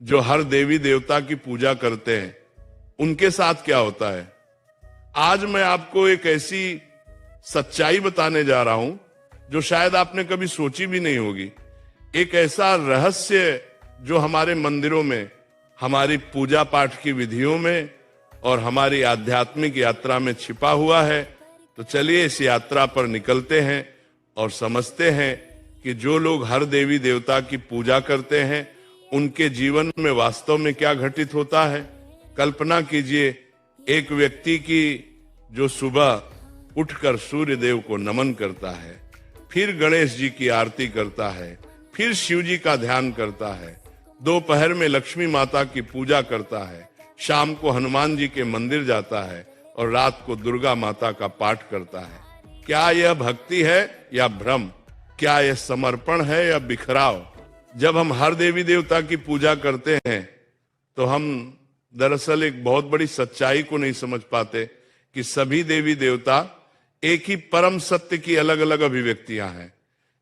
जो हर देवी देवता की पूजा करते हैं, उनके साथ क्या होता है। आज मैं आपको एक ऐसी सच्चाई बताने जा रहा हूं जो शायद आपने कभी सोची भी नहीं होगी। एक ऐसा रहस्य जो हमारे मंदिरों में, हमारी पूजा पाठ की विधियों में और हमारी आध्यात्मिक यात्रा में छिपा हुआ है। तो चलिए इस यात्रा पर निकलते हैं और समझते हैं कि जो लोग हर देवी देवता की पूजा करते हैं, उनके जीवन में वास्तव में क्या घटित होता है। कल्पना कीजिए एक व्यक्ति की जो सुबह उठकर सूर्य देव को नमन करता है, फिर गणेश जी की आरती करता है, फिर शिव जी का ध्यान करता है, दोपहर में लक्ष्मी माता की पूजा करता है, शाम को हनुमान जी के मंदिर जाता है और रात को दुर्गा माता का पाठ करता है। क्या यह भक्ति है या भ्रम? क्या यह समर्पण है या बिखराव? जब हम हर देवी देवता की पूजा करते हैं तो हम दरअसल एक बहुत बड़ी सच्चाई को नहीं समझ पाते कि सभी देवी देवता एक ही परम सत्य की अलग अलग अभिव्यक्तियां हैं।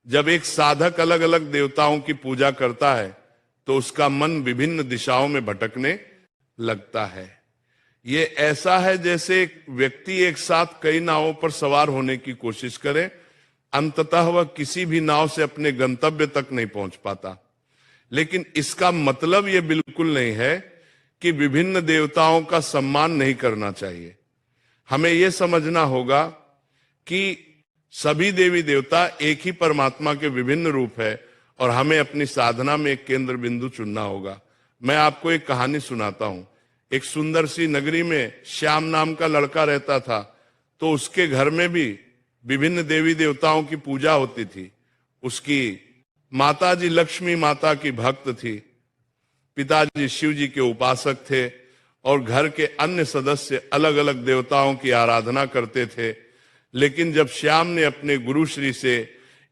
जब एक साधक अलग अलग देवताओं की पूजा करता है तो उसका मन विभिन्न दिशाओं में भटकने लगता है। ये ऐसा है जैसे एक व्यक्ति एक साथ कई नावों पर सवार होने की कोशिश करे, अंततः वह किसी भी नाव से अपने गंतव्य तक नहीं पहुंच पाता। लेकिन इसका मतलब यह बिल्कुल नहीं है कि विभिन्न देवताओं का सम्मान नहीं करना चाहिए। हमें यह समझना होगा कि सभी देवी देवता एक ही परमात्मा के विभिन्न रूप है और हमें अपनी साधना में एक केंद्र बिंदु चुनना होगा। मैं आपको एक कहानी सुनाता हूं। एक सुंदर सी नगरी में श्याम नाम का लड़का रहता था। तो उसके घर में भी विभिन्न देवी देवताओं की पूजा होती थी। उसकी माताजी लक्ष्मी माता की भक्त थी, पिताजी शिव जी के उपासक थे और घर के अन्य सदस्य अलग अलग देवताओं की आराधना करते थे। लेकिन जब श्याम ने अपने गुरु श्री से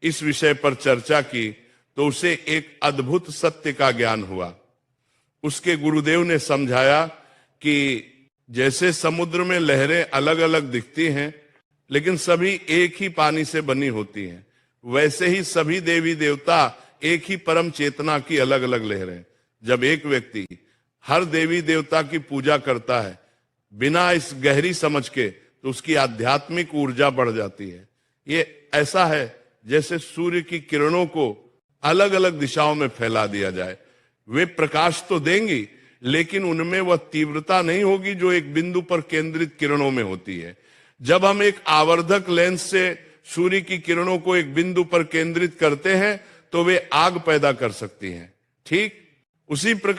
इस विषय पर चर्चा की तो उसे एक अद्भुत सत्य का ज्ञान हुआ। उसके गुरुदेव ने समझाया कि जैसे समुद्र में लहरें अलग अलग दिखती हैं लेकिन सभी एक ही पानी से बनी होती हैं, वैसे ही सभी देवी देवता एक ही परम चेतना की अलग अलग लहरें। जब एक व्यक्ति हर देवी देवता की पूजा करता है बिना इस गहरी समझ के, तो उसकी आध्यात्मिक ऊर्जा बढ़ जाती है। ये ऐसा है जैसे सूर्य की किरणों को अलग अलग दिशाओं में फैला दिया जाए। वे प्रकाश तो देंगी लेकिन उनमें वह तीव्रता नहीं होगी जो एक बिंदु पर केंद्रित किरणों में होती है। जब हम एक आवर्धक लेंस से सूर्य की किरणों को एक बिंदु पर केंद्रित करते हैं तो वे आग पैदा कर सकती हैं। ठीक उसी प्रकार